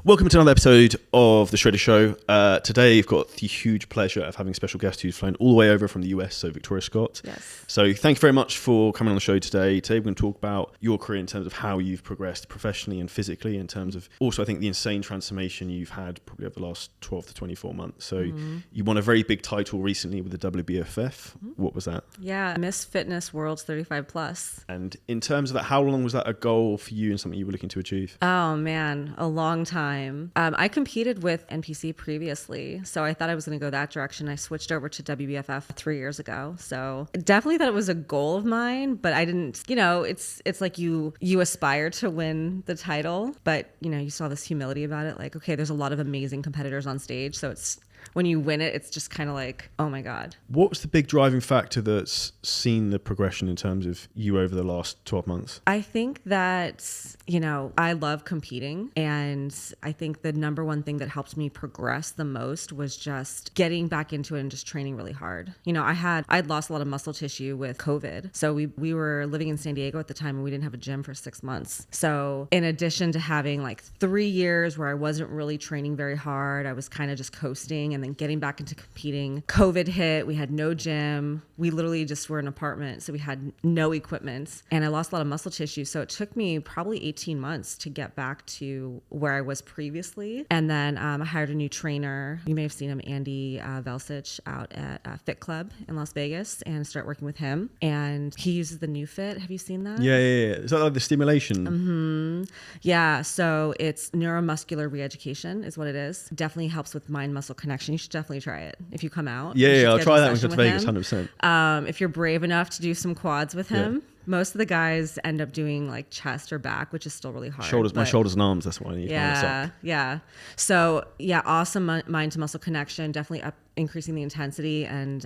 Welcome to another episode of The Shredder Show. Today, we've got the huge pleasure of having a special guest who's flown all the way over from the US, so Victoria Scott. Yes. So thank you very much for coming on the show today. Today, we're going to talk about your career in terms of how you've progressed professionally and physically, in terms of also, I think, the insane transformation you've had probably over the last 12 to 24 months. So you won a very big title recently with the WBFF. What was that? Yeah, Miss Fitness World's 35 plus. And in terms of that, how long was that a goal for you and something you were looking to achieve? Oh man, a long time. I competed with NPC previously, so I thought I was going to go that direction. I switched over to WBFF 3 years ago. So definitely thought it was a goal of mine, but I didn't, it's like you aspire to win the title, but you saw this humility about it. Like, okay, there's a lot of amazing competitors on stage. So it's, when you win it, it's just kind of like, oh my God. What was the big driving factor that's seen the progression in terms of you over the last 12 months? I think that, I love competing. And I think the number one thing that helped me progress the most was just getting back into it and just training really hard. I'd lost a lot of muscle tissue with COVID. So we were living in San Diego at the time and we didn't have a gym for 6 months. So in addition to having like 3 years where I wasn't really training very hard, I was kind of just coasting and then getting back into competing. COVID hit, we had no gym. We literally just were in an apartment, so we had no equipment. And I lost a lot of muscle tissue. So it took me probably 18 months to get back to where I was previously. And then I hired a new trainer. You may have seen him, Andy Velsich, out at Fit Club in Las Vegas, and start working with him. And he uses the New Fit. Have you seen that? Yeah. Is that like the stimulation? Mm-hmm. Yeah. So it's neuromuscular reeducation is what it is. Definitely helps with mind-muscle connection. You should definitely try it if you come out. Yeah, I'll try that when I go to Vegas, 100%. If you're brave enough to do some quads with him. Yeah. Most of the guys end up doing like chest or back, which is still really hard. My shoulders and arms, that's what I need. Yeah. So awesome mind to muscle connection, definitely increasing the intensity. And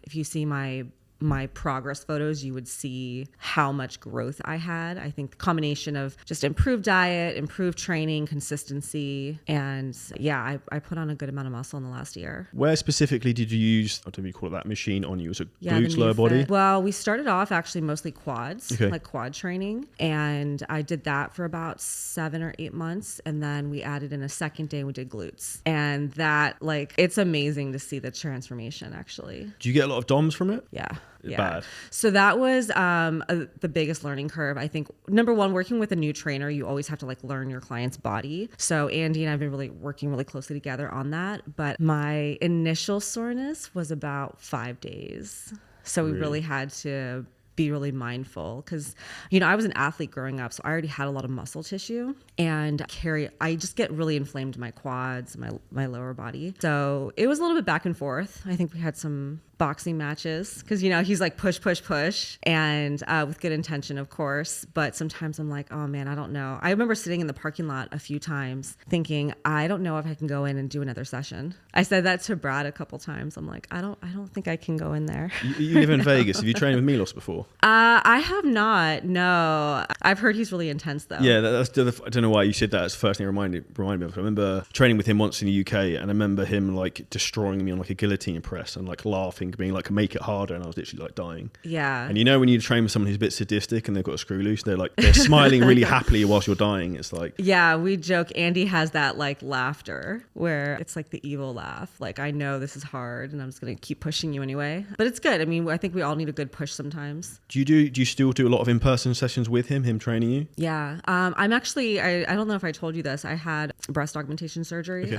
if you see my progress photos, you would see how much growth I had. I think the combination of just improved diet, improved training, consistency, and I put on a good amount of muscle in the last year. Where specifically did you use, what do you call it, that machine on you? Was it glutes, lower body? Well, we started off actually mostly quads, like quad training. And I did that for about 7 or 8 months. And then we added in a second day, we did glutes. And that, it's amazing to see the transformation actually. Do you get a lot of DOMs from it? Yeah. Bad. So that was the biggest learning curve. I think number one, working with a new trainer, you always have to learn your client's body. So Andy and I've been working really closely together on that. But my initial soreness was about 5 days. So we really had to be really mindful because, I was an athlete growing up, so I already had a lot of muscle tissue and I just get really inflamed in my quads, my lower body. So it was a little bit back and forth. I think we had some boxing matches because he's like push and with good intention, of course, but sometimes I'm like, oh man, I don't know. I remember sitting in the parking lot a few times thinking, I don't know if I can go in and do another session. I said that to Brad a couple times. I'm like, I don't think I can go in there. You live in Vegas. Have you trained with Milos before? I have not. No, I've heard he's really intense though. Yeah, I don't know why you said that. It's the first thing it reminded me of. I remember training with him once in the UK, and I remember him destroying me on a guillotine press and laughing, being like, make it harder, and I was literally dying. Yeah. And when you train with someone who's a bit sadistic and they've got a screw loose, they're smiling really happily whilst you're dying. It's like, yeah, we joke. Andy has that laughter where it's like the evil laugh. I know this is hard, and I'm just gonna keep pushing you anyway. But it's good. I think we all need a good push sometimes. Do you still do a lot of in-person sessions with him training you? Yeah. I'm actually, I don't know if I told you this. I had breast augmentation surgery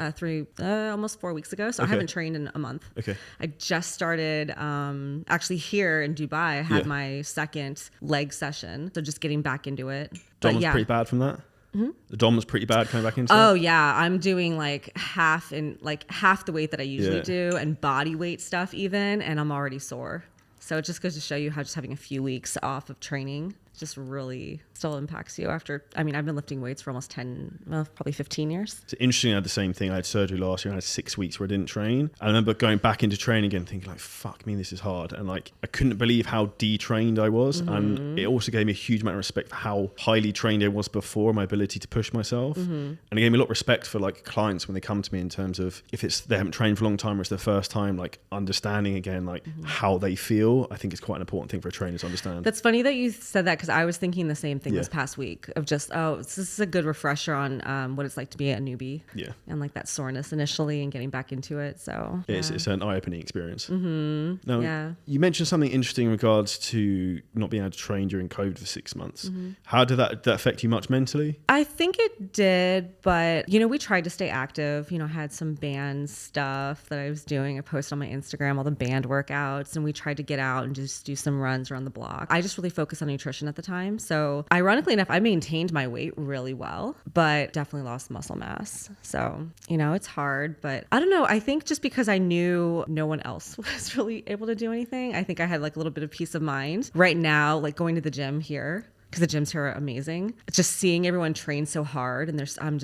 almost 4 weeks ago. So I haven't trained in a month. Okay. I just started actually here in Dubai. I had my second leg session. So just getting back into it. Dom was pretty bad from that? Mm-hmm. The DOM was pretty bad coming back into it? Oh yeah, I'm doing half the weight that I usually do, and body weight stuff even, and I'm already sore. So it just goes to show you how just having a few weeks off of training just really still impacts you after. I've been lifting weights for almost probably 15 years. It's interesting. I had the same thing. I had surgery last year. I had 6 weeks where I didn't train. I remember going back into training again thinking fuck me, this is hard. And I couldn't believe how detrained I was. Mm-hmm. And it also gave me a huge amount of respect for how highly trained I was before, my ability to push myself. Mm-hmm. And it gave me a lot of respect for clients when they come to me in terms of if they haven't trained for a long time or it's their first time, understanding again, how they feel. I think it's quite an important thing for a trainer to understand. That's funny that you said that because I was thinking the same thing this past week of just, this is a good refresher on what it's like to be a newbie. Yeah. And like that soreness initially and getting back into it. So It's an eye-opening experience. Mm-hmm. Now, you mentioned something interesting in regards to not being able to train during COVID for 6 months. Mm-hmm. How did that affect you much mentally? I think it did, but we tried to stay active. I had some band stuff that I was doing. I posted on my Instagram all the band workouts, and we tried to get out and just do some runs around the block. I just really focused on nutrition at the time. So ironically enough, I maintained my weight really well, but definitely lost muscle mass. So, it's hard, but I don't know. I think just because I knew no one else was really able to do anything, I think I had like a little bit of peace of mind. Right now, like going to the gym here, because the gyms here are amazing. Just seeing everyone train so hard, and I'm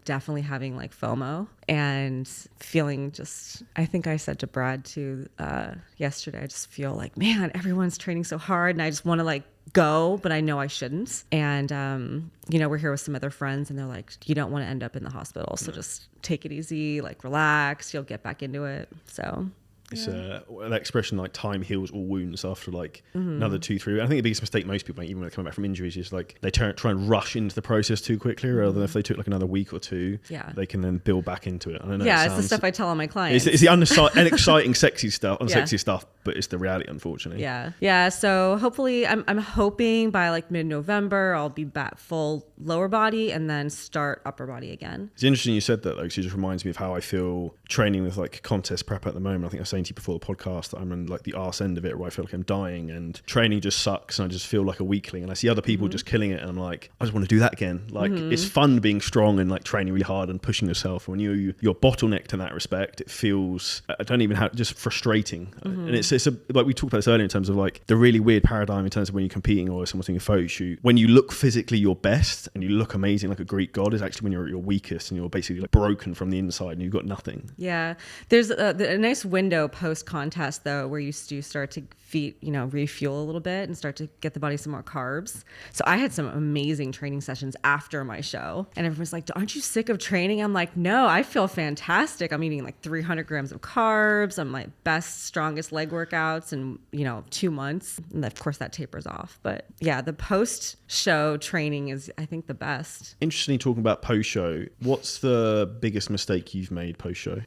definitely having like FOMO and feeling I think I said to Brad too yesterday, I just feel like, man, everyone's training so hard, and I just want to like go, but I know I shouldn't. And we're here with some other friends, and they're like, you don't want to end up in the hospital, so just take it easy, like relax, you'll get back into it. So it's that expression like time heals all wounds after like another 2-3. I think the biggest mistake most people make, even when they're coming back from injuries, is like they try and rush into the process too quickly, rather than if they took like another week or two, they can then build back into it. I don't know. Yeah, it's the stuff I tell all my clients. It's the unexciting, sexy stuff, unsexy stuff, but it's the reality, unfortunately. Yeah. So hopefully, I'm hoping by like mid-November, I'll be back full lower body and then start upper body again. It's interesting you said that though, because it just reminds me of how I feel training with like contest prep at the moment. I think I was saying to you before the podcast that I'm on like the arse end of it, where I feel like I'm dying and training just sucks, and I just feel like a weakling, and I see other people just killing it, and I'm like, I just want to do that again. Like it's fun being strong and like training really hard and pushing yourself. When you're bottlenecked in that respect, it feels, I don't even have, just frustrating. And it's like we talked about this earlier in terms of like the really weird paradigm in terms of when you're competing or someone's doing a photo shoot. When you look physically your best and you look amazing like a Greek god, is actually when you're at your weakest and you're basically like broken from the inside and you've got nothing. Yeah. There's a nice window post contest though, where you do start to refuel a little bit and start to get the body some more carbs. So I had some amazing training sessions after my show, and everyone's like, aren't you sick of training? I'm like, no, I feel fantastic. I'm eating like 300 grams of carbs. I'm my best, strongest leg workouts in 2 months. And of course that tapers off. But yeah, the post show training is, I think, the best. Interestingly, talking about post show, what's the biggest mistake you've made post show?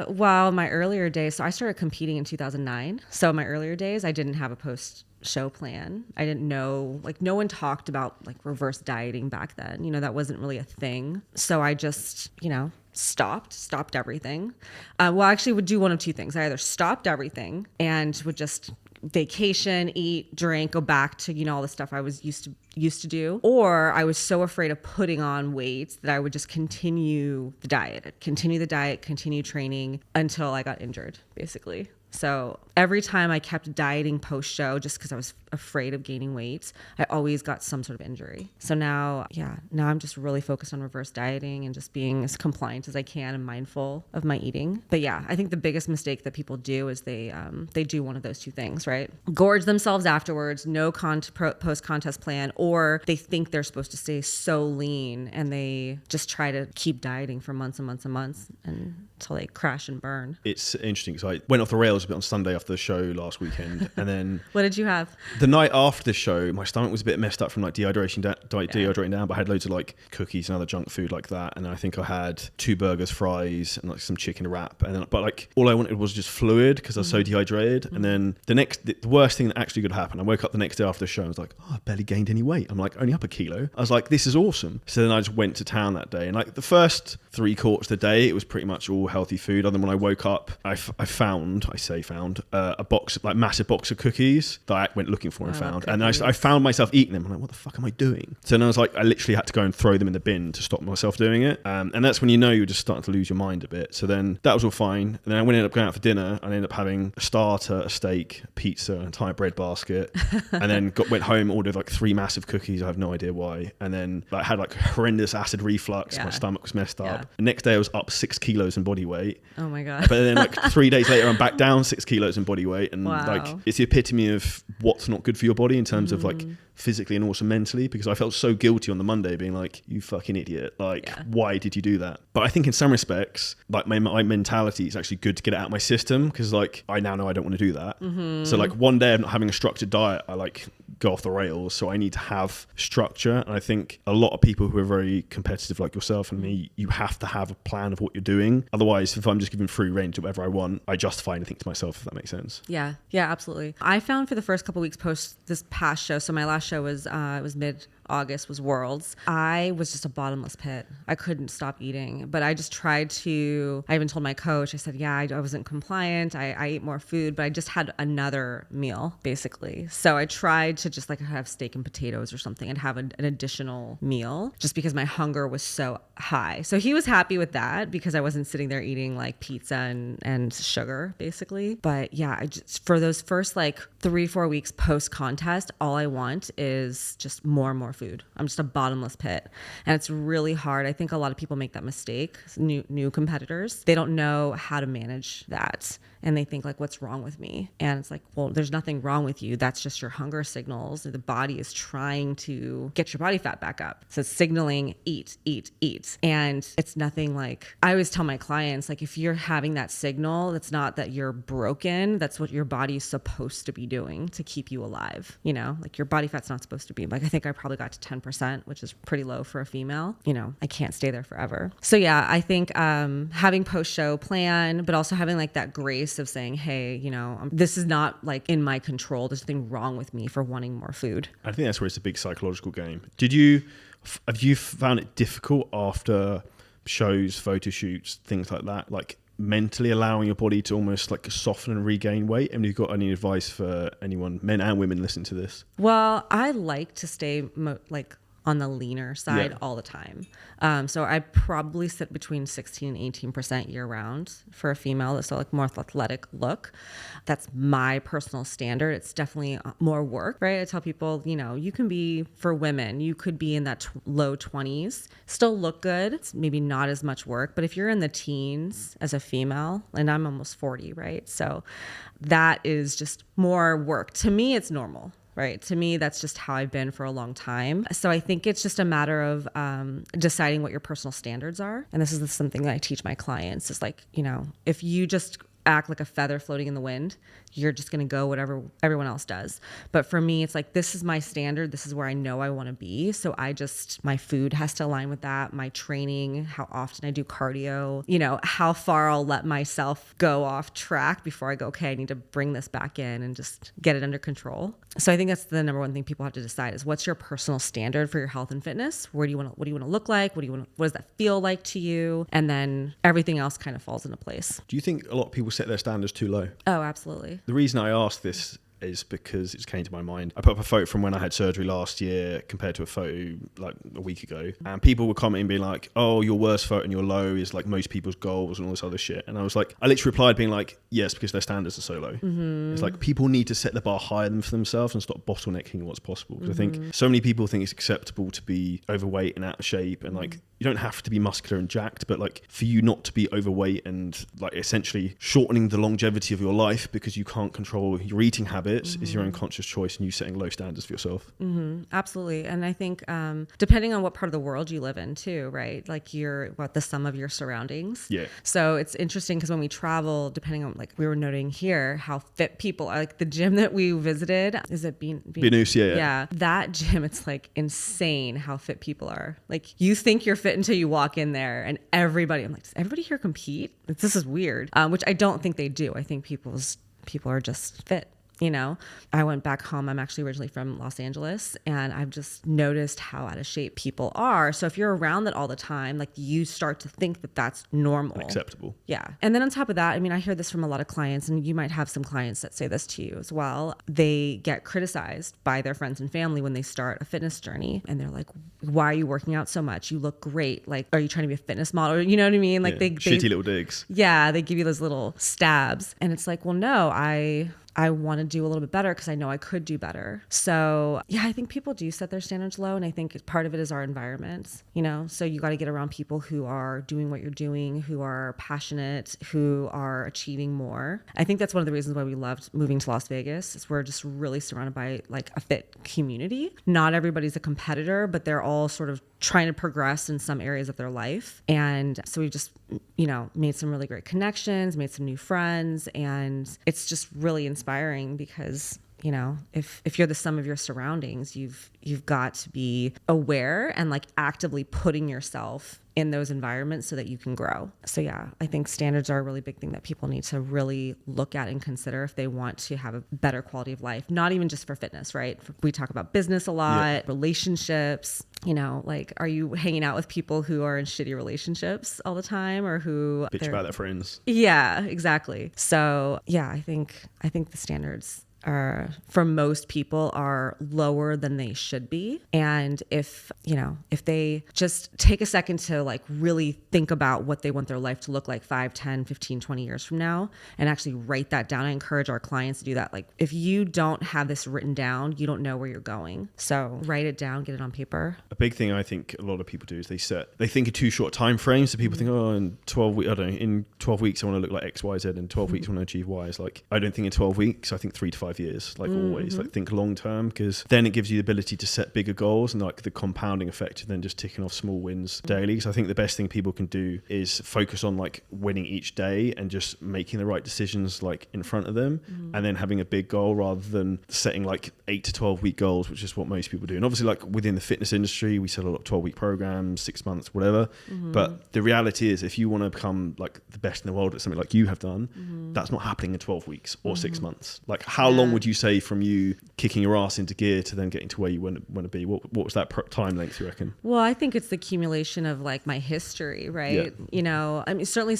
Well, my earlier days, so I started competing in 2009. So my earlier days, I didn't have a post show plan. I didn't know, like no one talked about like reverse dieting back then. That wasn't really a thing. So I just, stopped everything. Well, I actually would do one of two things. I either stopped everything and would just vacation, eat, drink, go back to, all the stuff I was used to do. Or I was so afraid of putting on weight that I would just continue the diet, continue training until I got injured, basically. So every time I kept dieting post show, just because I was afraid of gaining weight, I always got some sort of injury. So now I'm just really focused on reverse dieting and just being as compliant as I can and mindful of my eating. But yeah, I think the biggest mistake that people do is they do one of those two things, right? Gorge themselves afterwards, no post contest plan, or they think they're supposed to stay so lean and they just try to keep dieting for months and months and months until they crash and burn. It's interesting because I went off the rails a bit on Sunday after the show last weekend, and then what did you have? The night after the show, my stomach was a bit messed up from like dehydrating down, but I had loads of like cookies and other junk food like that, and I think I had 2 burgers, fries, and like some chicken wrap, and then but like all I wanted was just fluid because I was so dehydrated. And then the worst thing that actually could happen, I woke up the next day after the show and was like, I barely gained any weight. I'm like only up a kilo. I was like, this is awesome. So then I just went to town that day, and like the first 3 quarters of the day, it was pretty much all healthy food. Other than when I woke up, I found a box, like massive box of cookies that I went looking for and found. And then I found myself eating them. I'm like, what the fuck am I doing? So then I was like, I literally had to go and throw them in the bin to stop myself doing it. And that's when you're just starting to lose your mind a bit. So then that was all fine. And then I ended up going out for dinner, and I ended up having a starter, a steak, pizza, an entire bread basket. And then went home, ordered like 3 massive cookies. I have no idea why. And then I had like horrendous acid reflux. My stomach was messed up. The next day I was up 6 kilos in body weight. Oh my God. But then like 3 days later, I'm back down 6 kilos in body weight. And like, it's the epitome of what's not good for your body in terms of like physically and also mentally, because I felt so guilty on the Monday being like, you fucking idiot. Like, why did you do that? But I think in some respects, like my mentality is actually good to get it out of my system, because like I now know I don't want to do that. So like one day I'm not having a structured diet, I like go off the rails. So I need to have structure. And I think a lot of people who are very competitive like yourself and me, you have to have a plan of what you're doing. Otherwise, if I'm just giving free rein to whatever I want, I justify anything to myself, if that makes sense. Yeah, absolutely. I found for the first couple weeks post this past show, so my last show was it was mid-August, was Worlds. I was just a bottomless pit. I couldn't stop eating, but I just tried to, I even told my coach, I said, I wasn't compliant. I ate more food, but I just had another meal basically. So I tried to just like have steak and potatoes or something and have an additional meal just because my hunger was so high. So he was happy with that because I wasn't sitting there eating like pizza and sugar basically. But yeah, I just, for those first like 3-4 weeks post contest, all I want is just more and more food. I'm just a bottomless pit, and it's really hard. I think a lot of people make that mistake. New competitors, they don't know how to manage that, and they think like, what's wrong with me? And it's like, well, there's nothing wrong with you. That's just your hunger signals. The body is trying to get your body fat back up. So it's signaling eat. And it's nothing like, I always tell my clients, like, if you're having that signal, it's not that you're broken. That's what your body is supposed to be doing to keep you alive. You know, like your body fat's not supposed to be like, I think I probably got to 10%, which is pretty low for a female. You know, I can't stay there forever. So yeah, I think having post-show plan, but also having like that grace of saying, hey, you know, this is not like in my control. There's nothing wrong with me for wanting more food. I think that's where it's a big psychological game. Have you found it difficult after shows, photo shoots, things like that, like mentally allowing your body to almost like soften and regain weight? And you've got any advice for anyone, men and women, listening to this? Well, I like to stay like on the leaner side all the time. So I probably sit between 16 and 18% year round for a female. So like more athletic look. That's my personal standard. It's definitely more work, right? I tell people, you know, you can be, for women, you could be in that low 20s, still look good. It's maybe not as much work, but if you're in the teens as a female, and I'm almost 40, right? So that is just more work. To me, it's normal. Right. To me, that's just how I've been for a long time. So I think it's just a matter of deciding what your personal standards are. And this is something that I teach my clients is like, you know, if you just act like a feather floating in the wind, you're just going to go whatever everyone else does. But for me, it's like, this is my standard. This is where I know I want to be. So my food has to align with that. My training, how often I do cardio, you know, how far I'll let myself go off track before I go, okay, I need to bring this back in and just get it under control. So I think that's the number one thing people have to decide is what's your personal standard for your health and fitness? What do you want to look like? What does that feel like to you? And then everything else kind of falls into place. Do you think a lot of people set their standards too low? Oh, absolutely. The reason I asked this is because it just came to my mind. I put up a photo from when I had surgery last year compared to a photo like a week ago, and people were commenting being like, oh, your worst photo and your low is like most people's goals and all this other shit. And I was like, I literally replied being like, yes, because their standards are so low. Mm-hmm. It's like people need to set the bar higher than for themselves and stop bottlenecking what's possible. Because I think so many people think it's acceptable to be overweight and out of shape, and like you don't have to be muscular and jacked, but like for you not to be overweight and like essentially shortening the longevity of your life because you can't control your eating habits is your own conscious choice, and you setting low standards for yourself. Absolutely. And I think depending on what part of the world you live in too, right? Like the sum of your surroundings. Yeah. So it's interesting because when we travel, depending on like we were noting here, how fit people are. Like the gym that we visited, is it Binus, yeah. Yeah. That gym, it's like insane how fit people are. Like you think you're fit until you walk in there, and I'm like, does everybody here compete? This is weird. Which I don't think they do. I think people are just fit. You know, I went back home. I'm actually originally from Los Angeles, and I've just noticed how out of shape people are. So if you're around that all the time, like you start to think that that's normal. Acceptable. Yeah. And then on top of that, I mean, I hear this from a lot of clients, and you might have some clients that say this to you as well. They get criticized by their friends and family when they start a fitness journey, and they're like, why are you working out so much? You look great. Like, are you trying to be a fitness model? You know what I mean? Like shitty little digs. Yeah. They give you those little stabs, and it's like, well, no, I want to do a little bit better because I know I could do better. So yeah, I think people do set their standards low. And I think part of it is our environment, you know, so you got to get around people who are doing what you're doing, who are passionate, who are achieving more. I think that's one of the reasons why we loved moving to Las Vegas is we're just really surrounded by like a fit community. Not everybody's a competitor, but they're all sort of trying to progress in some areas of their life. And so we've just, you know, made some really great connections, made some new friends, and it's just really inspiring because you know, if you're the sum of your surroundings, you've got to be aware and like actively putting yourself in those environments so that you can grow. So yeah, I think standards are a really big thing that people need to really look at and consider if they want to have a better quality of life, not even just for fitness, right? We talk about business a lot, relationships, you know, like, are you hanging out with people who are in shitty relationships all the time or who bitch about their friends? Yeah, exactly. So yeah, I think the standards are, for most people, are lower than they should be. And if they just take a second to like really think about what they want their life to look like 5, 10, 15, 20 years from now, and actually write that down. I encourage our clients to do that. Like, if you don't have this written down, you don't know where you're going. So write it down, get it on paper. A big thing I think a lot of people do is they think of too short time frames. So people think, oh, in 12 weeks, I don't know, in 12 weeks I want to look like X, Y, Z. In 12 weeks I want to achieve Y. It's like, I don't think in 12 weeks. I think 3 to 5 years. Like always, like think long term, because then it gives you the ability to set bigger goals and like the compounding effect of then just ticking off small wins daily. So I think the best thing people can do is focus on like winning each day and just making the right decisions like in front of them, and then having a big goal rather than setting like 8 to 12 week goals, which is what most people do. And obviously, like within the fitness industry, we set a lot of 12-week programs, 6 months, whatever. But the reality is, if you want to become like the best in the world at something like you have done, that's not happening in 12 weeks or 6 months. Like, how long would you say from you kicking your ass into gear to then getting to where you want to be? What was that time length, you reckon? Well, I think it's the accumulation of like my history, right? Yeah. You know, I mean, certainly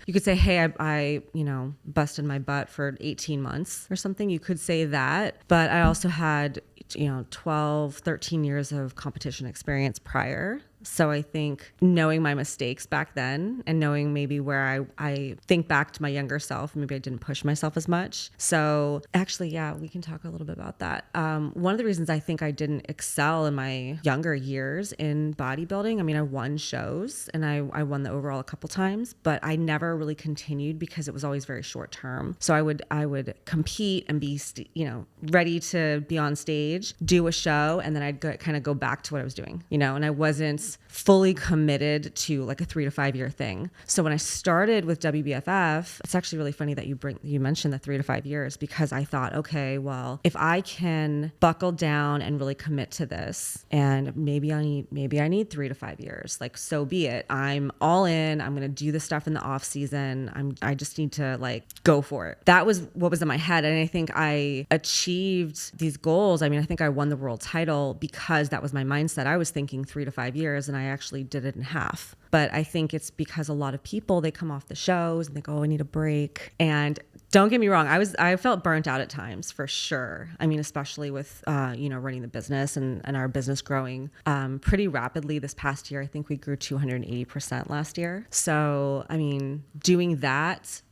you could say, hey, I you know, busted my butt for 18 months or something. You could say that, but I also had, you know, 12, 13 years of competition experience prior. So I think knowing my mistakes back then and knowing maybe where I think back to my younger self, maybe I didn't push myself as much. So actually, yeah, we can talk a little bit about that. One of the reasons I think I didn't excel in my younger years in bodybuilding, I mean, I won shows and I won the overall a couple times, but I never really continued because it was always very short term. So I would compete and be, you know, ready to be on stage, do a show, and then I'd kind of go back to what I was doing, you know, and I wasn't fully committed to like a 3 to 5 year thing. So when I started with WBFF, it's actually really funny that you mentioned the 3 to 5 years, because I thought, okay, well, if I can buckle down and really commit to this, and maybe I need 3 to 5 years, like, so be it. I'm all in. I'm going to do this stuff in the off season. I just need to like go for it. That was what was in my head. And I think I achieved these goals. I mean, I think I won the world title because that was my mindset. I was thinking 3 to 5 years, and I actually did it in half. But I think it's because a lot of people, they come off the shows and they go, oh, I need a break. And don't get me wrong, I felt burnt out at times, for sure. I mean, especially with, you know, running the business and our business growing pretty rapidly this past year. I think we grew 280% last year. So, I mean, doing that,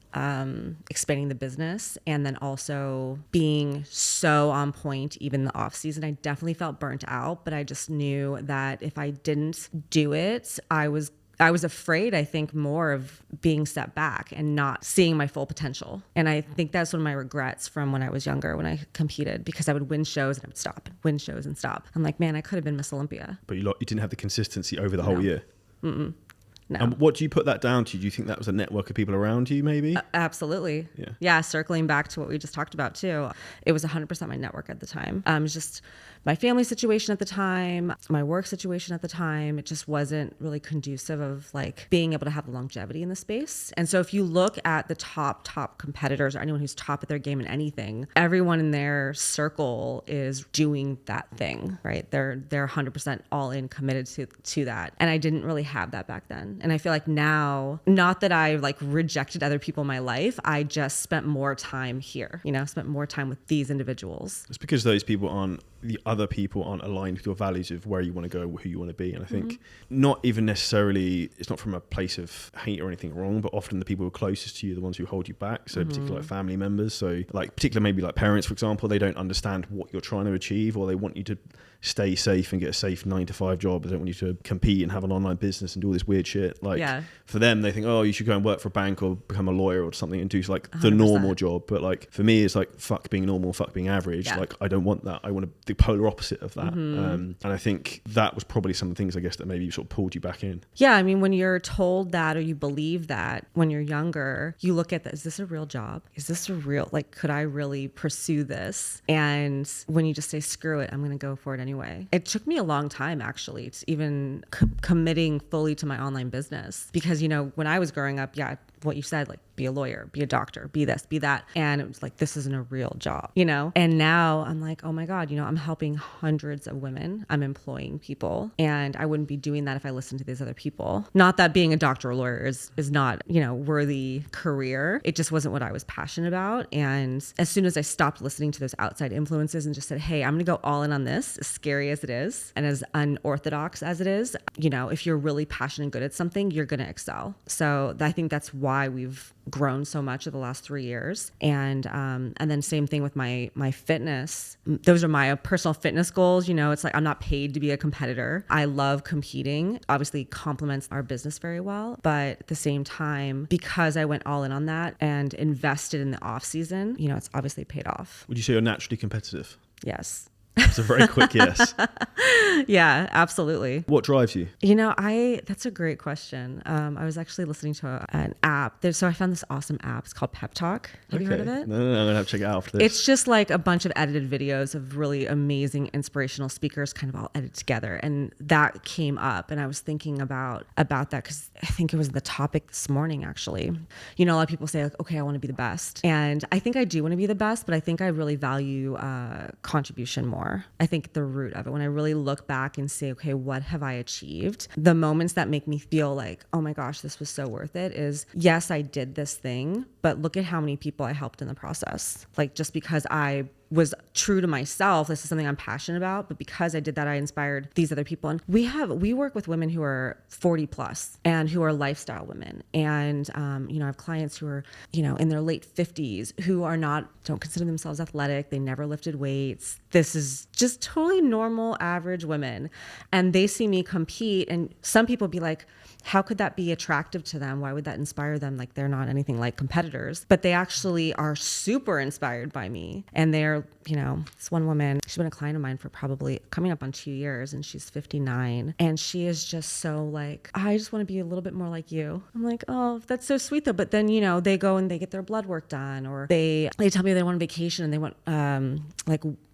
expanding the business, and then also being so on point even in the off season, I definitely felt burnt out. But I just knew that if I didn't do it, I was afraid, I think, more of being set back and not seeing my full potential. And I think that's one of my regrets from when I was younger, when I competed, because I would win shows and I would stop, win shows and stop. I'm like, man, I could have been Miss Olympia. But you didn't have the consistency over the whole year. No. And what do you put that down to? Do you think that was a network of people around you, maybe? Absolutely. Yeah. Circling back to what we just talked about too, it was 100% my network at the time. It was just my family situation at the time, my work situation at the time. It just wasn't really conducive of like being able to have the longevity in the space. And so if you look at the top competitors, or anyone who's top at their game in anything, everyone in their circle is doing that thing, right? They're 100% all in, committed to that. And I didn't really have that back then. And I feel like now, not that I like rejected other people in my life, I just spent more time here, you know, spent more time with these individuals. It's because the other people aren't aligned with your values of where you want to go, who you want to be. And I think not even necessarily, it's not from a place of hate or anything wrong, but often the people who are closest to you are the ones who hold you back. So particularly like family members. So like particularly maybe like parents, for example, they don't understand what you're trying to achieve, or they want you to stay safe and get a safe 9-to-5 job. I don't want you to compete and have an online business and do all this weird shit. Like for them, they think, oh, you should go and work for a bank or become a lawyer or something and do like the 100%. normal job. But like for me, it's like fuck being normal, fuck being average. Like I don't want that. I want the polar opposite of that. And I think that was probably some of the things, I guess, that maybe sort of pulled you back in. Yeah, I mean, when you're told that or you believe that when you're younger, you look at that, is this a real job? Is this a real, like, could I really pursue this? And when you just say, screw it, I'm going to go for it anyway. It took me a long time, actually, to even committing fully to my online business. Because, you know, when I was growing up, what you said, like, be a lawyer, be a doctor, be this, be that. And it was like, this isn't a real job, you know? And now I'm like, oh my God, you know, I'm helping hundreds of women. I'm employing people. And I wouldn't be doing that if I listened to these other people. Not that being a doctor or lawyer is not, you know, worthy career. It just wasn't what I was passionate about. And as soon as I stopped listening to those outside influences and just said, hey, I'm going to go all in on this, as scary as it is and as unorthodox as it is, you know, if you're really passionate and good at something, you're going to excel. So I think that's why we've grown so much over the last 3 years. And then same thing with my fitness. Those are my personal fitness goals. You know, it's like, I'm not paid to be a competitor. I love competing. Obviously complements our business very well. But at the same time, because I went all in on that and invested in the off season, you know, it's obviously paid off. Would you say you're naturally competitive? Yes. It's a very quick yes. Yeah, absolutely. What drives you? You know, that's a great question. I was actually listening to an app. So I found this awesome app. It's called Pep Talk. Have you heard of it? No, I'm going to have to check it out after this. It's just like a bunch of edited videos of really amazing, inspirational speakers kind of all edited together. And that came up. And I was thinking about that because I think it was the topic this morning, actually. You know, a lot of people say, like, okay, I want to be the best. And I think I do want to be the best, but I think I really value contribution more. I think the root of it, when I really look back and say, okay, what have I achieved? The moments that make me feel like, oh my gosh, this was so worth it is, yes, I did this thing, but look at how many people I helped in the process. Like, just because I was true to myself, this is something I'm passionate about, but because I did that, I inspired these other people. And we work with women who are 40 plus and who are lifestyle women. And, you know, I have clients who are, you know, in their late 50s who don't consider themselves athletic. They never lifted weights. This is just totally normal, average women. And they see me compete. And some people be like, how could that be attractive to them? Why would that inspire them? Like, they're not anything like competitors, but they actually are super inspired by me. And they're, you know, this one woman, she's been a client of mine for probably coming up on 2 years, and she's 59. And she is just so like, I just want to be a little bit more like you. I'm like, oh, that's so sweet though. But then, you know, they go and they get their blood work done, or they tell me they want a vacation and they want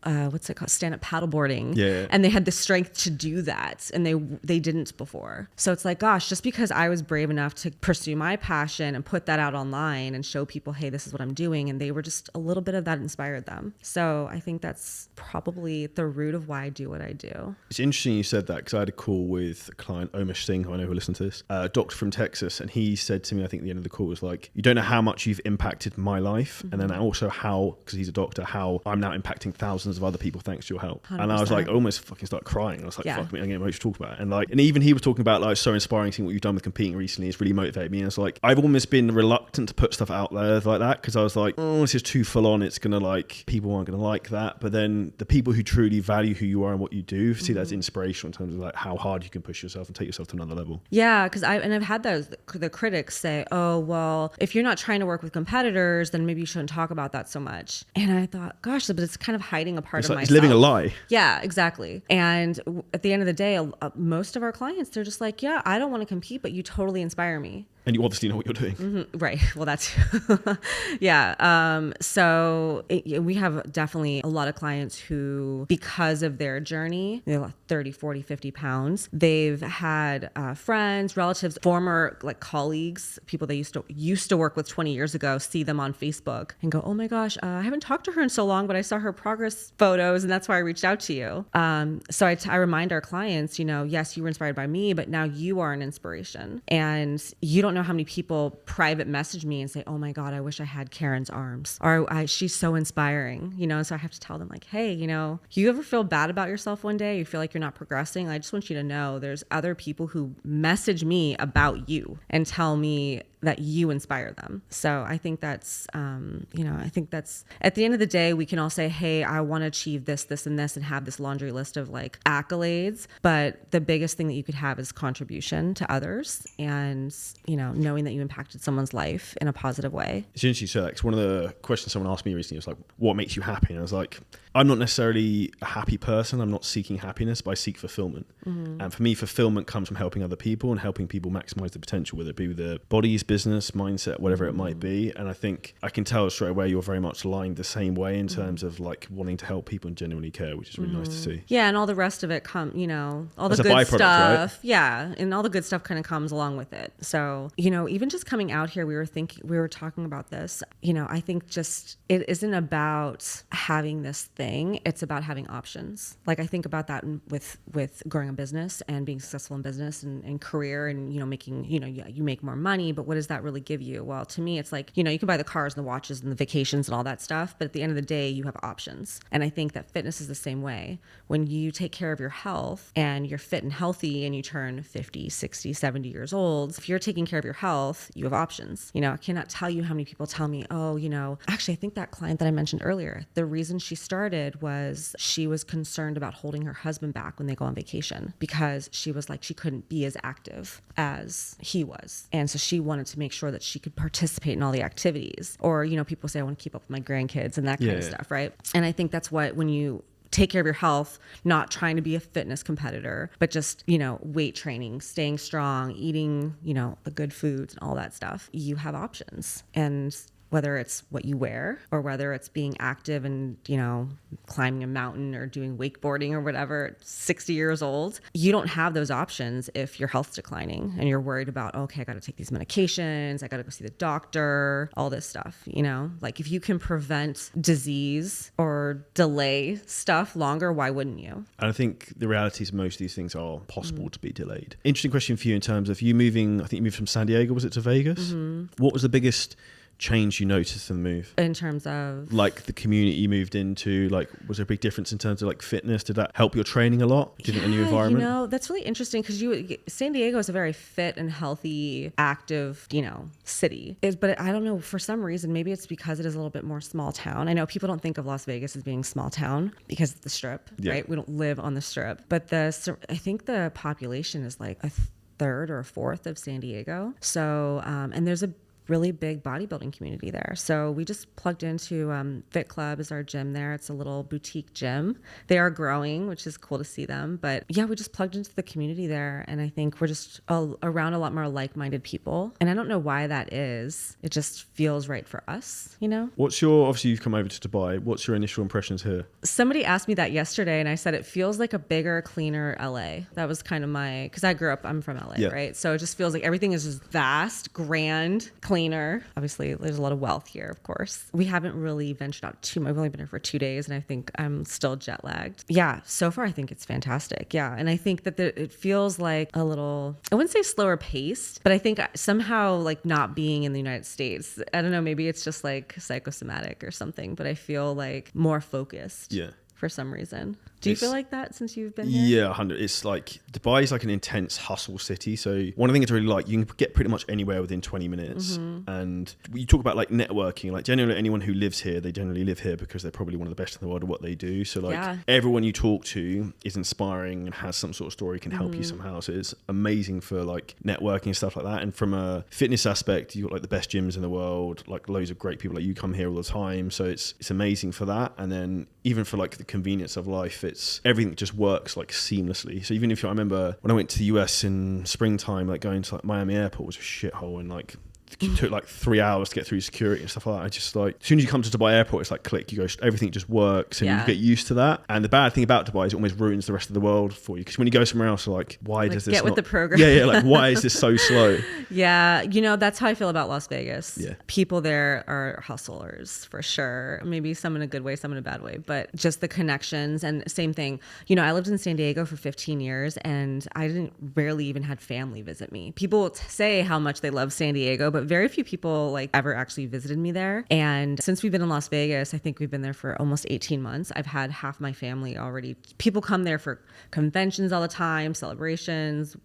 what's it called? Stand-up paddleboarding. Yeah. And they had the strength to do that. And they didn't before. So it's like, gosh, just because I was brave enough to pursue my passion and put that out online and show people, hey, this is what I'm doing. And they were just a little bit of that inspired them. So I think that's probably the root of why I do what I do. It's interesting you said that, because I had a call with a client, Omesh Singh, who I know who listens to this, a doctor from Texas. And he said to me, I think at the end of the call was like, you don't know how much you've impacted my life. Mm-hmm. And then also how, because he's a doctor, how I'm now impacting thousands of other people thanks to your help. 100%. And I was like, almost fucking start crying. I was like, fuck me, I'm getting emotional to talk about it. And even he was talking about, like, so inspiring, seeing what you've done with competing recently. It's really motivated me. And it's like, I've almost been reluctant to put stuff out there like that, because I was like, oh, this is too full on. It's going to, like, people aren't going to like that. But then the people who truly value who you are and what you do see that as inspirational in terms of like how hard you can push yourself and take yourself to another level. Yeah, because I've had the critics say, oh, well, if you're not trying to work with competitors, then maybe you shouldn't talk about that so much. And I thought, gosh, but it's kind of hiding a part of myself. It's living a lie. Yeah, exactly. And at the end of the day, most of our clients, they're just like, yeah, I don't want to compete, but you totally inspire me. And you obviously know what you're doing. Mm-hmm. Right. Well, that's, yeah. So we have definitely a lot of clients who, because of their journey, you know, 30, 40, 50 pounds, they've had friends, relatives, former like colleagues, people they used to work with 20 years ago, see them on Facebook and go, oh my gosh, I haven't talked to her in so long, but I saw her progress photos and that's why I reached out to you. So I remind our clients, you know, yes, you were inspired by me, but now you are an inspiration. And you don't know how many people private message me and say, oh my God, I wish I had Karen's arms, or she's so inspiring, you know? So I have to tell them like, hey, you know, you ever feel bad about yourself one day? You feel like you're not progressing? I just want you to know there's other people who message me about you and tell me that you inspire them. So I think that's, I think that's at the end of the day, we can all say, hey, I want to achieve this, this, and this, and have this laundry list of like accolades. But the biggest thing that you could have is contribution to others and, knowing that you impacted someone's life in a positive way. It's interesting you say that, 'cause one of the questions someone asked me recently was like, what makes you happy? And I was like, I'm not necessarily a happy person. I'm not seeking happiness, but I seek fulfillment. And for me, fulfillment comes from helping other people and helping people maximize the potential, whether it be with their bodies, business, mindset, whatever it might be. And I think I can tell straight away you're very much aligned the same way in terms of like wanting to help people and genuinely care, which is really nice to see. Yeah, and all the rest of it all That's the a good byproduct, stuff. right? Yeah, and all the good stuff kind of comes along with it. So, even just coming out here, we were talking about this. I think just it isn't about having this thing. It's about having options. Like I think about that with growing a business and being successful in business and career and, making, you make more money, but what does that really give you? Well, to me, it's like, you can buy the cars and the watches and the vacations and all that stuff, but at the end of the day, you have options. And I think that fitness is the same way. When you take care of your health and you're fit and healthy and you turn 50, 60, 70 years old, if you're taking care of your health, you have options. I cannot tell you how many people tell me, actually, I think that client that I mentioned earlier, the reason she started was she was concerned about holding her husband back when they go on vacation because she was like, she couldn't be as active as he was. And so she wanted to make sure that she could participate in all the activities. Or, people say, I want to keep up with my grandkids and that kind of stuff, right? And I think that's what, when you take care of your health, not trying to be a fitness competitor, but just, weight training, staying strong, eating, the good foods and all that stuff, you have options. And whether it's what you wear or whether it's being active and, climbing a mountain or doing wakeboarding or whatever, 60 years old, you don't have those options if your health's declining and you're worried about, okay, I got to take these medications, I got to go see the doctor, all this stuff, like if you can prevent disease or delay stuff longer, why wouldn't you? And I think the reality is most of these things are possible to be delayed. Interesting question for you in terms of you moving, I think you moved from San Diego, was it to Vegas? What was the biggest change you noticed in the move in terms of like the community you moved into? Like, was there a big difference in terms of like fitness? Did that help your training a lot? Did it in your environment? That's really interesting because San Diego is a very fit and healthy, active, city. But I don't know, for some reason, maybe it's because it is a little bit more small town. I know people don't think of Las Vegas as being small town because it's the Strip, right? We don't live on the Strip, but I think the population is like a third or a fourth of San Diego. So, and there's a really big bodybuilding community there. So we just plugged into Fit Club is our gym there. It's a little boutique gym. They are growing, which is cool to see them. But yeah, we just plugged into the community there. And I think we're just around a lot more like-minded people. And I don't know why that is. It just feels right for us, Obviously you've come over to Dubai. What's your initial impressions here? Somebody asked me that yesterday and I said, it feels like a bigger, cleaner LA. That was kind of because I'm from LA, right? So it just feels like everything is just vast, grand, cleaner. Obviously, there's a lot of wealth here, of course. We haven't really ventured out too much. I've only been here for 2 days and I think I'm still jet lagged. Yeah, so far I think it's fantastic. Yeah, and I think that it feels like a little, I wouldn't say slower paced, but I think somehow like not being in the United States, I don't know, maybe it's just like psychosomatic or something, but I feel like more focused. Yeah. For some reason. Do you feel like that since you've been here? Yeah, 100. It's like Dubai is like an intense hustle city. So one of the things I really like, you can get pretty much anywhere within 20 minutes. And you talk about like networking, like generally anyone who lives here, they generally live here because they're probably one of the best in the world at what they do. So like everyone you talk to is inspiring and has some sort of story, can help you somehow. So it's amazing for like networking and stuff like that. And from a fitness aspect, you've got like the best gyms in the world, like loads of great people. Like you come here all the time. So it's amazing for that. And then even for like the convenience of life, everything just works like seamlessly. So even if I remember when I went to the US in springtime, like going to like Miami airport was a shithole and like it took like 3 hours to get through security and stuff like that. I just like, as soon as you come to Dubai airport, it's like click, you go, everything just works and you get used to that. And the bad thing about Dubai is it almost ruins the rest of the world for you. Because when you go somewhere else, you're like, why does this get with the program? Yeah, like why is this so slow? Yeah, that's how I feel about Las Vegas. Yeah. People there are hustlers for sure. Maybe some in a good way, some in a bad way, but just the connections and same thing. I lived in San Diego for 15 years and I rarely even had family visit me. People say how much they love San Diego, but but very few people like ever actually visited me there. And since we've been in Las Vegas, I think we've been there for almost 18 months. I've had half my family already. People come there for conventions all the time, celebrations,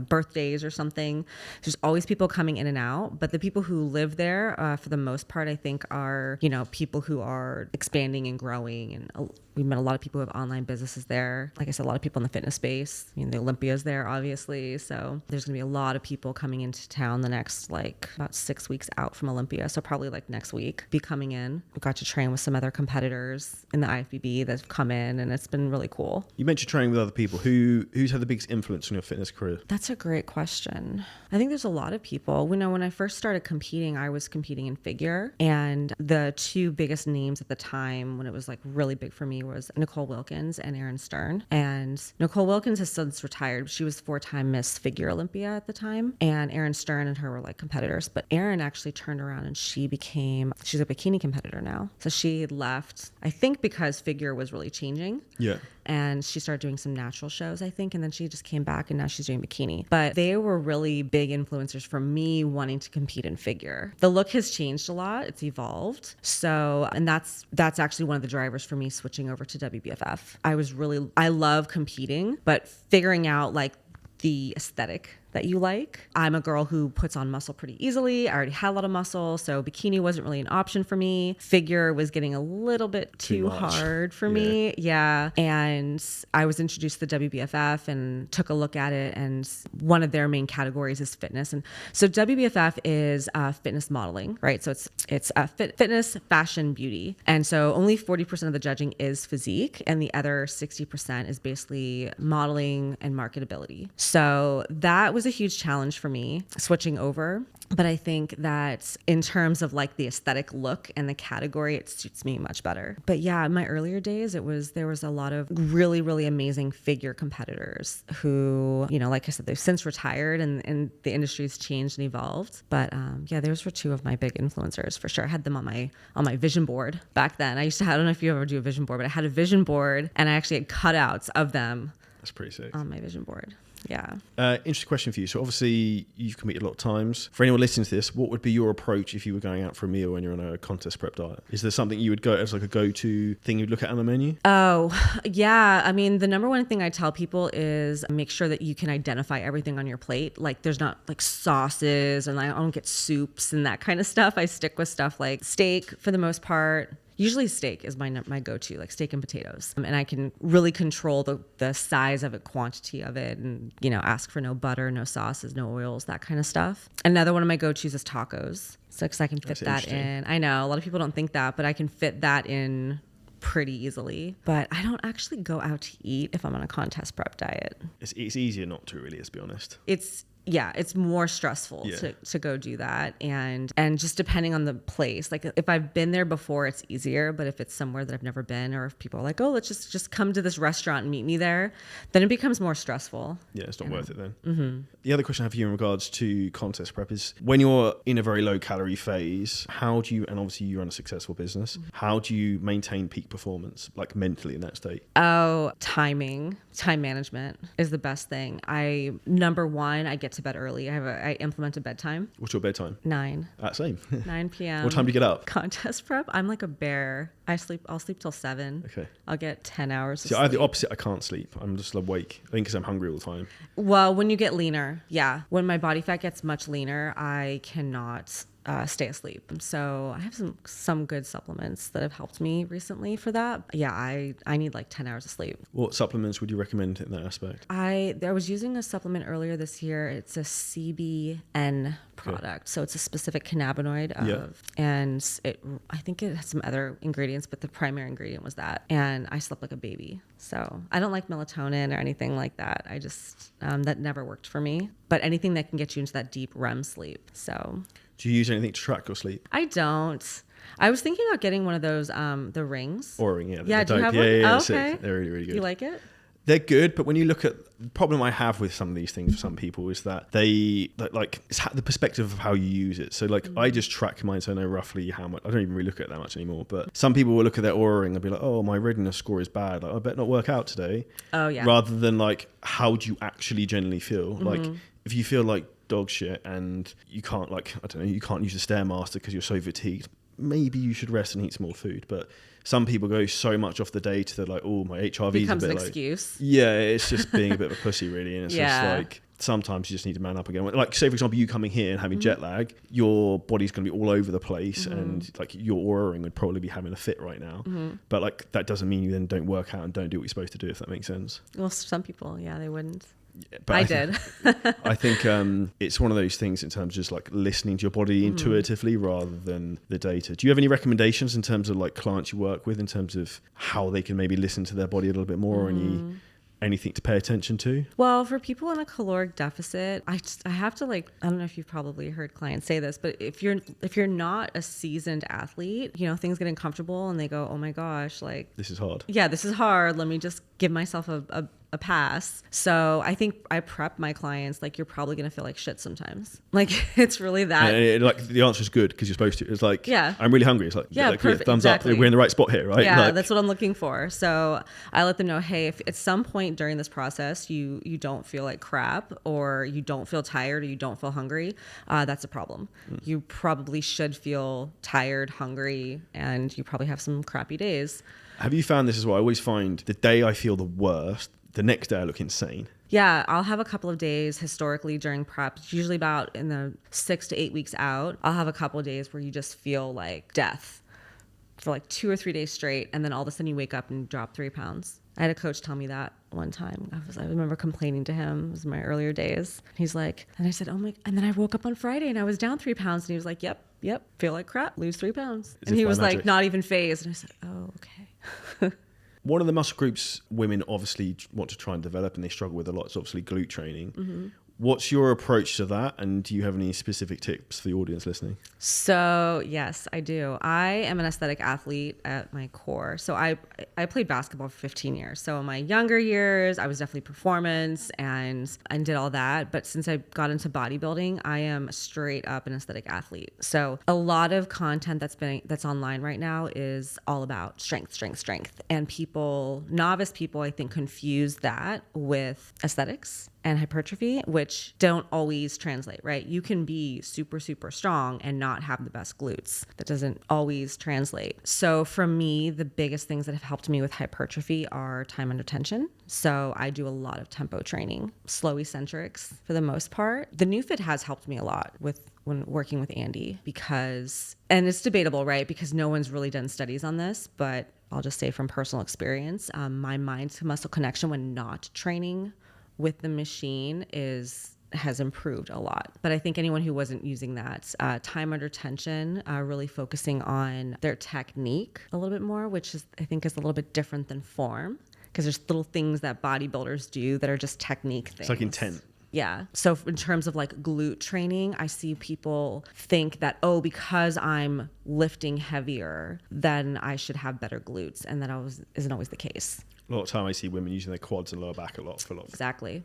birthdays or something. There's always people coming in and out. But the people who live there, for the most part, I think are, people who are expanding and growing. And we met a lot of people who have online businesses there. Like I said, a lot of people in the fitness space. The Olympia's there, obviously. So there's going to be a lot of people coming into town the next, about 6 weeks out from Olympia. So probably next week, be coming in. We got to train with some other competitors in the IFBB that have come in, and it's been really cool. You mentioned training with other people. Who's had the biggest influence on your fitness career? That's a great question. I think there's a lot of people. When I first started competing, I was competing in figure, and the two biggest names at the time when it was really big for me was Nicole Wilkins and Erin Stern. And Nicole Wilkins has since retired. She was 4-time Miss Figure Olympia at the time, and Erin Stern and her were competitors. But Erin actually turned around and she's a bikini competitor now. So she left, I think, because figure was really changing. Yeah. And she started doing some natural shows, I think, and then she just came back and now she's doing bikini. But they were really big influencers for me wanting to compete in figure. The look has changed a lot. It's evolved. So, and that's actually one of the drivers for me switching over to WBFF. I love competing, but figuring out the aesthetic that you like. I'm a girl who puts on muscle pretty easily. I already had a lot of muscle, so bikini wasn't really an option for me. Figure was getting a little bit too hard for me. Yeah. And I was introduced to the WBFF and took a look at it, and one of their main categories is fitness. And so WBFF is fitness modeling, right? So it's fitness, fashion, beauty. And so only 40% of the judging is physique, and the other 60% is basically modeling and marketability. So that was a huge challenge for me switching over. But I think that in terms of the aesthetic look and the category, it suits me much better. But yeah, in my earlier days, there was a lot of really, really amazing figure competitors who, like I said, they've since retired and the industry's changed and evolved. But those were two of my big influencers for sure. I had them on my vision board back then. I don't know if you ever do a vision board, but I had a vision board and I actually had cutouts of them. That's pretty sick. On my vision board. Yeah. Interesting question for you. So obviously you've competed a lot of times. For anyone listening to this, what would be your approach if you were going out for a meal when you're on a contest prep diet? Is there something you would go as a go-to thing you'd look at on the menu? Oh, yeah. I mean, the number one thing I tell people is make sure that you can identify everything on your plate. There's not sauces, and I don't get soups and that kind of stuff. I stick with stuff like steak for the most part. Usually steak is my go-to, steak and potatoes. And I can really control the size of it, quantity of it, and, ask for no butter, no sauces, no oils, that kind of stuff. Another one of my go-tos is tacos. So, because I can fit that in. I know, a lot of people don't think that, but I can fit that in pretty easily. But I don't actually go out to eat if I'm on a contest prep diet. It's easier not to, really, let's be honest. It's more stressful to go do that. And just depending on the place, if I've been there before, it's easier. But if it's somewhere that I've never been, or if people are oh, let's just come to this restaurant and meet me there, then it becomes more stressful. Yeah, it's not worth it then. Mm-hmm. The other question I have for you in regards to contest prep is when you're in a very low calorie phase, how do you, and obviously you run a successful business, how do you maintain peak performance, mentally in that state? Oh, time management is the best thing. Number one, I get to bed early. I implement a bedtime. What's your bedtime? 9. Same. 9 p.m. What time do you get up? Contest prep. I'm like a bear. I'll sleep till 7. Okay. I'll get 10 hours. See, I have the opposite. I can't sleep. I'm just awake. I think because I'm hungry all the time. Well, when you get leaner, yeah. When my body fat gets much leaner, I cannot stay asleep. So I have some good supplements that have helped me recently for that. Yeah, I need 10 hours of sleep. What supplements would you recommend in that aspect? I was using a supplement earlier this year. It's a CBN product. Okay. So it's a specific cannabinoid and I think it has some other ingredients, but the primary ingredient was that. And I slept like a baby. So I don't like melatonin or anything like that. I just, that never worked for me. But anything that can get you into that deep REM sleep. So. Do you use anything to track your sleep? I don't. I was thinking about getting one of those, the rings. Oura ring, yeah. Yeah, do you have one? Yeah, okay. They're really, really good. You like it? They're good, but when you look at the problem I have with some of these things for some people is that it's the perspective of how you use it. So I just track mine, so I know roughly how much. I don't even really look at it that much anymore. But some people will look at their Oura ring and be like, "Oh, my readiness score is bad. I better not work out today." Oh yeah. Rather than how do you actually generally feel? Mm-hmm. If you feel dog shit and you can't, like, I don't know, you can't use the Stairmaster because you're so fatigued, maybe you should rest and eat some more food. But some people go so much off the data that like, oh, my HRV becomes is a an bit excuse. Yeah, it's just being a bit of a pussy, really. And it's just like, sometimes you just need to man up again. Like, say, for example, you coming here and having jet lag, your body's going to be all over the place and like your aura ring would probably be having a fit right now. But like, that doesn't mean you then don't work out and don't do what you're supposed to do, if that makes sense. Well, some people, yeah, they wouldn't. Yeah, but I did. I think it's one of those things in terms of just like listening to your body intuitively rather than the data. Do you have any recommendations in terms of like clients you work with in terms of how they can maybe listen to their body a little bit more, or anything to pay attention to? Well, for people in a caloric deficit, I have to, like, I don't know if you've probably heard clients say this, but if you're not a seasoned athlete, you know, things get uncomfortable and they go, oh my gosh, like, this is hard. Yeah, this is hard. Let me just give myself a pass. So I think I prep my clients like, you're probably going to feel like shit sometimes. Like, it's really that. And like, the answer is good because you're supposed to. It's like, I'm really hungry. It's like, perfect. Thumbs Exactly. up. We're in the right spot here, right? Yeah, like, that's what I'm looking for. So I let them know, hey, if at some point during this process you don't feel like crap, or you don't feel tired, or you don't feel hungry, that's a problem. You probably should feel tired, hungry, and you probably have some crappy days. Have you found this as well? I always find the day I feel the worst, the next day I look insane. Yeah, I'll have a couple of days historically during prep. It's usually about in the 6 to 8 weeks out. I'll have a couple of days where you just feel like death for like 2 or 3 days straight. And then all of a sudden you wake up and drop 3 pounds. I had a coach tell me that one time. I remember complaining to him. It was my earlier days. He's like, and I said, oh my, and then I woke up on Friday and I was down 3 pounds. And he was like, yep, feel like crap, lose 3 pounds. And he was like, not even phased. And I said, oh, okay. One of the muscle groups women obviously want to try and develop and they struggle with a lot is obviously glute training. What's your approach to that? And do you have any specific tips for the audience listening? So yes, I do. I am an aesthetic athlete at my core. So I played basketball for 15 years. So in my younger years, I was definitely performance and did all that. But since I got into bodybuilding, I am straight up an aesthetic athlete. So a lot of content that's online right now is all about strength. And novice people, I think, confuse that with aesthetics and hypertrophy, which don't always translate, right? You can be super, super strong and not have the best glutes. That doesn't always translate. So for me, the biggest things that have helped me with hypertrophy are time under tension. So I do a lot of tempo training, slow eccentrics for the most part. The new fit has helped me a lot when working with Andy because, and it's debatable, right? Because no one's really done studies on this, but I'll just say from personal experience, my mind to muscle connection when not training with the machine has improved a lot. But I think anyone who wasn't using that, time under tension, really focusing on their technique a little bit more, which I think is a little bit different than form, because there's little things that bodybuilders do that are just technique things. It's like intent. Yeah. So in terms of like glute training, I see people think that, oh, because I'm lifting heavier, then I should have better glutes. And that isn't always the case. A lot of time I see women using their quads and lower back a lot. Exactly.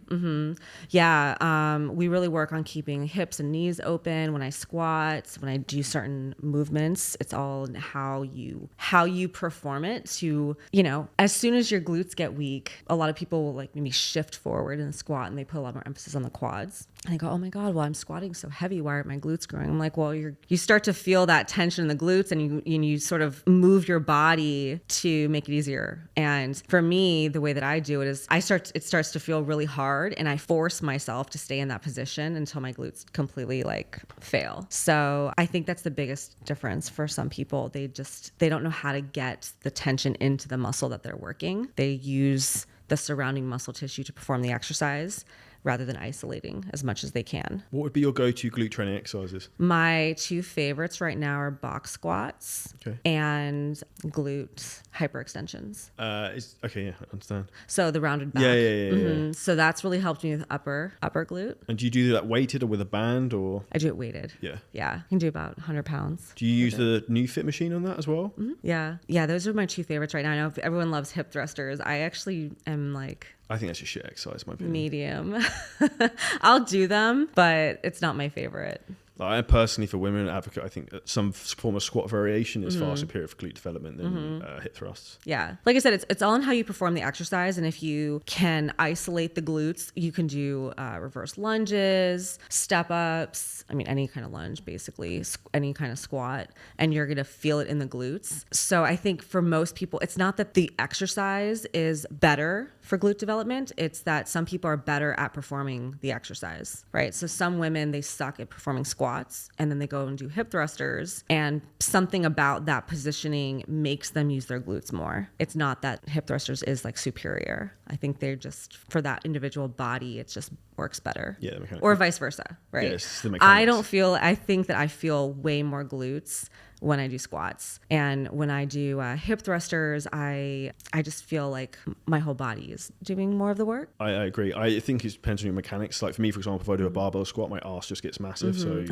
Yeah. We really work on keeping hips and knees open when I squat, when I do certain movements. It's all in how you perform it to, as soon as your glutes get weak, a lot of people will like maybe shift forward and squat and they put a lot more emphasis on the quads. And they go, oh my God, well, I'm squatting so heavy. Why aren't my glutes growing? I'm like, well, you start to feel that tension in the glutes and you sort of move your body to make it easier. And for me, the way that I do it is it starts to feel really hard and I force myself to stay in that position until my glutes completely like fail. So I think that's the biggest difference for some people. They don't know how to get the tension into the muscle that they're working. They use the surrounding muscle tissue to perform the exercise rather than isolating as much as they can. What would be your go-to glute training exercises? My 2 favorites right now are box squats and glute hyperextensions. Okay, yeah, I understand. So the rounded back. Yeah. So that's really helped me with upper glute. And do you do that weighted or with a band or? I do it weighted. Yeah. Yeah, I can do about 100 pounds. Do you use the new fit machine on that as well? Mm-hmm. Yeah, those are my 2 favorites right now. I know everyone loves hip thrusters. I actually am like, I think that's a shit exercise, in my opinion. Medium. I'll do them, but it's not my favorite. Like, I personally, for women advocate, I think that some form of squat variation is far superior for glute development than hip thrusts. Yeah. Like I said, it's all in how you perform the exercise. And if you can isolate the glutes, you can do reverse lunges, step ups. I mean, any kind of lunge, basically, any kind of squat, and you're going to feel it in the glutes. So I think for most people, it's not that the exercise is better for glute development. It's that some people are better at performing the exercise, right? So some women, they suck at performing squats, and then they go and do hip thrusters, and something about that positioning makes them use their glutes more. It's not that hip thrusters is like superior. I think they're just, for that individual body, it just works better. Yeah, or vice versa, right? Yes, the mechanics. I think that I feel way more glutes when I do squats, and when I do hip thrusters, I just feel like my whole body is doing more of the work. I agree. I think it depends on your mechanics. Like for me, for example, if I do a barbell squat, my ass just gets massive. So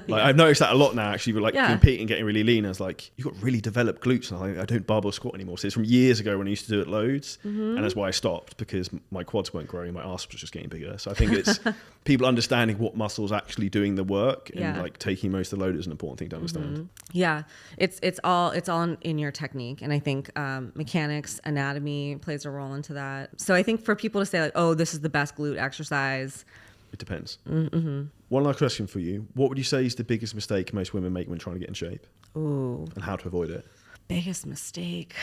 like I've noticed that a lot now, actually, with like competing, getting really lean. I was like, you've got really developed glutes. And I'm like, I don't barbell squat anymore. So it's from years ago when I used to do it loads, and that's why I stopped, because my quads weren't growing, my ass was just getting bigger. So I think it's people understanding what muscles actually doing the work, and like taking most of the load is an important thing to understand. Yeah, it's all in your technique, and I think mechanics, anatomy plays a role into that. So I think for people to say like, oh, this is the best glute exercise, it depends. One last question for you: what would you say is the biggest mistake most women make when trying to get in shape? Ooh, and how to avoid it? Biggest mistake.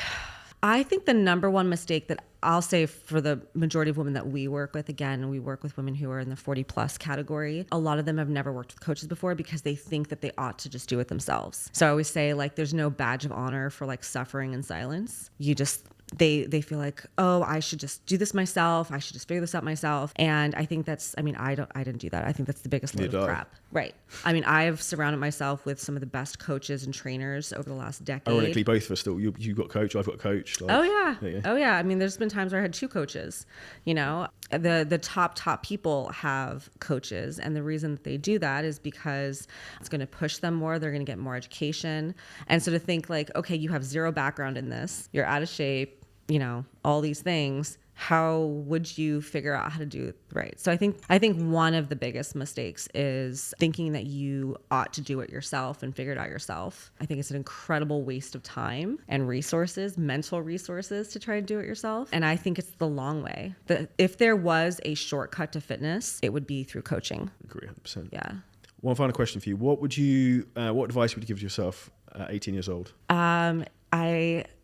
I think the number one mistake that I'll say for the majority of women that we work with, again, we work with women who are in the 40 plus category. A lot of them have never worked with coaches before because they think that they ought to just do it themselves. So I always say, like, there's no badge of honor for like suffering in silence. You just, they feel like, oh, I should just do this myself. I should just figure this out myself. And I think that's, I mean, I didn't do that. I think that's the biggest load of crap. Right. I mean, I've surrounded myself with some of the best coaches and trainers over the last decade. Ironically, both of us still, you got coach, I've got coach. Like, oh yeah. I mean, there's been times where I had 2 coaches, you know, the top people have coaches. And the reason that they do that is because it's going to push them more. They're going to get more education. And so to think like, okay, you have 0 background in this, you're out of shape, you know, all these things, how would you figure out how to do it right? So I think one of the biggest mistakes is thinking that you ought to do it yourself and figure it out yourself. I think it's an incredible waste of time and resources, mental resources, to try to do it yourself. And I think it's the long way. If there was a shortcut to fitness, it would be through coaching. Agree 100%. Yeah. One final question for you. What advice would you give to yourself at 18 years old?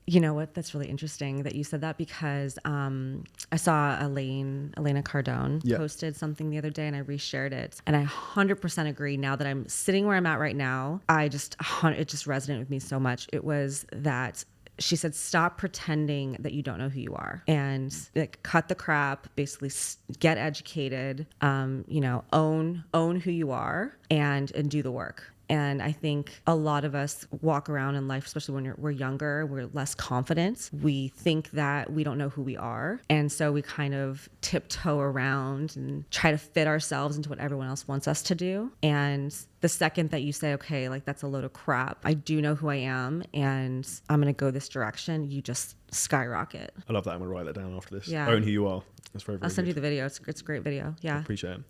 You know what? That's really interesting that you said that, because I saw Elena Cardone posted something the other day, and I reshared it. And I 100% agree. Now that I'm sitting where I'm at right now, it just resonated with me so much. It was that she said, stop pretending that you don't know who you are, and like, cut the crap, basically get educated, you know, own who you are, and do the work. And I think a lot of us walk around in life, especially when we're younger, we're less confident. We think that we don't know who we are. And so we kind of tiptoe around and try to fit ourselves into what everyone else wants us to do. And the second that you say, okay, like, that's a load of crap, I do know who I am, and I'm going to go this direction, you just skyrocket. I love that. I'm going to write that down after this. Yeah. Own who you are. That's very, very I'll send good. you the video. It's a great video. Yeah. I appreciate it.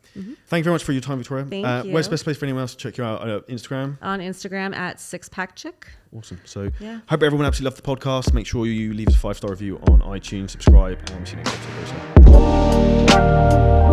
Thank you very much for your time, Victoria. Thank you. Where's the best place for anyone else to check you out? Instagram? On Instagram at sixpackchick. Awesome. So hope everyone absolutely loved the podcast. Make sure you leave us a 5-star review on iTunes, subscribe, and we'll see you next episode.